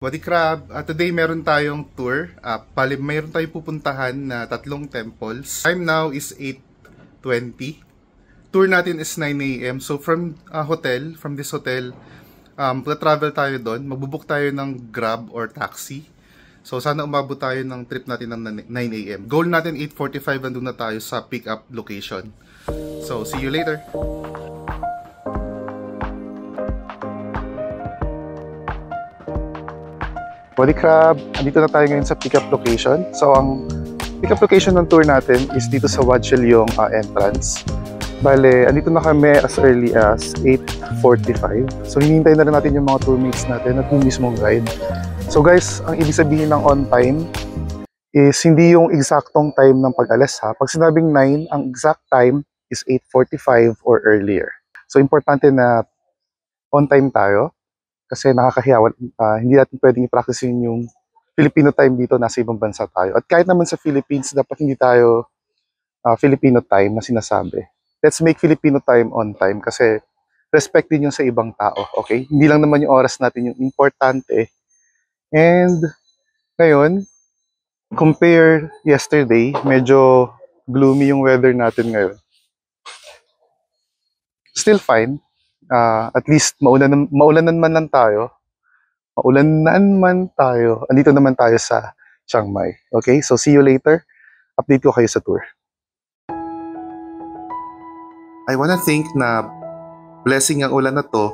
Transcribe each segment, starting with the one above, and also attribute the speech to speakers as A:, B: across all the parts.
A: Body Crab, today meron tayong tour. Meron tayong pupuntahan na tatlong temples. Time now is 8:20. Tour natin is 9 a.m. So from this hotel, travel tayo doon. Magbubook tayo ng Grab or taxi. So sana umabot tayo ng trip natin ng 9 a.m. Goal natin 8:45, nandun na tayo sa pick-up location. So see you later! Body Crab, andito na tayo ngayon sa pick-up location. So ang pick-up location ng tour natin is dito sa Wat Silyong entrance. Bale, andito na kami as early as 8:45. So hinihintay na rin natin yung mga tourmates natin at yung mismong guide. So guys, ang ibig sabihin ng on time is hindi yung eksaktong time ng pag-alis ha. Pag sinabing 9, ang exact time is 8:45 or earlier. So importante na on time tayo. Kasi nakakahiya, hindi natin pwedeng i-practice yung Filipino time dito, nasa ibang bansa tayo. At kahit naman sa Philippines, dapat hindi tayo Filipino time na sinasabi. Let's make Filipino time on time kasi respect din yung sa ibang tao, okay? Hindi lang naman yung oras natin yung importante. And ngayon, compare yesterday, medyo gloomy yung weather natin ngayon. Still fine. At least maulanan man lang tayo. Maulanan man tayo. Andito naman tayo sa Chiang Mai. Okay? So see you later. Update ko kayo sa tour. I wanna think na blessing ang ulan na to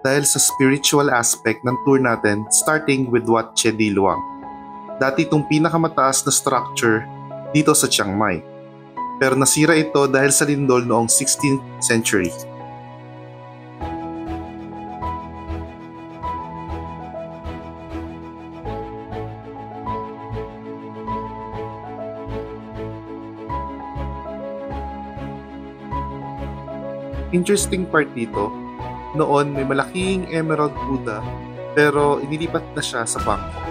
A: dahil sa spiritual aspect ng tour natin, starting with Wat Chediluang. Dati itong pinakamataas na structure dito sa Chiang Mai. Pero nasira ito dahil sa lindol noong 16th century. Interesting part dito, noon may malaking emerald Buddha pero inilipat na siya sa bangko.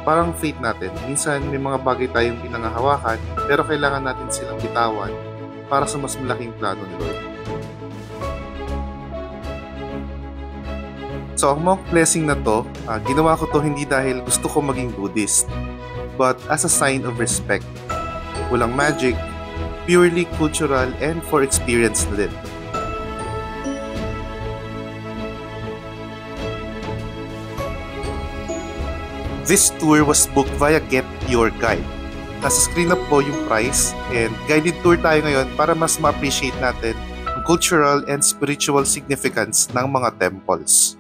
A: Parang faith natin, minsan may mga bagay tayong pinangahawakan pero kailangan natin silang bitawan para sa mas malaking plano ni Lord. So ang monk blessing na to, ginawa ko to hindi dahil gusto ko maging Buddhist, but as a sign of respect. Walang magic, purely cultural and for experience na din. This tour was booked via Get Your Guide. Nasa screen up po yung price and guided tour tayo ngayon para mas ma-appreciate natin ang cultural and spiritual significance ng mga temples.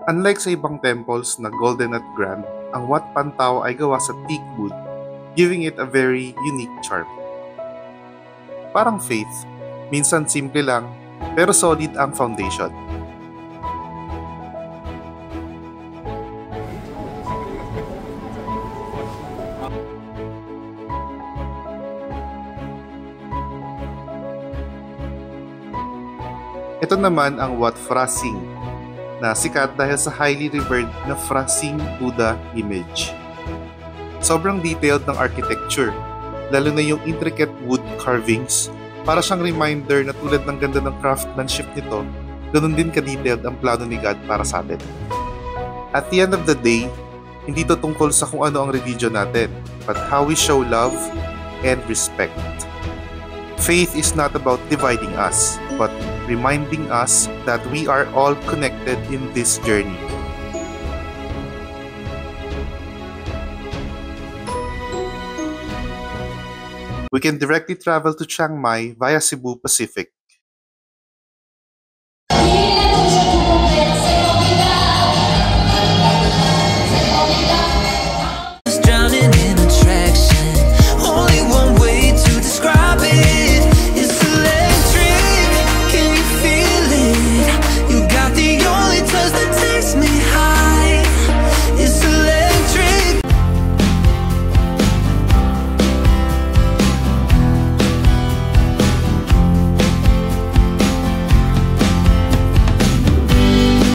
A: Unlike sa ibang temples na golden at grand, ang Wat Phan Tau ay gawa sa teak wood, giving it a very unique charm. Parang faith, minsan simple lang, pero solid ang foundation. Ito naman ang Wat Phra Singh, na sikat dahil sa highly revered na Phra Singh Buddha image. Sobrang detailed ng architecture, lalo na yung intricate wood carvings. Para siyang reminder na tulad ng ganda ng craftsmanship nito, ganun din ka-detailed ang plano ni God para sa atin. At the end of the day, hindi to tungkol sa kung ano ang religion natin, but how we show love and respect. Faith is not about dividing us, but reminding us that we are all connected in this journey. We can directly travel to Chiang Mai via Cebu Pacific.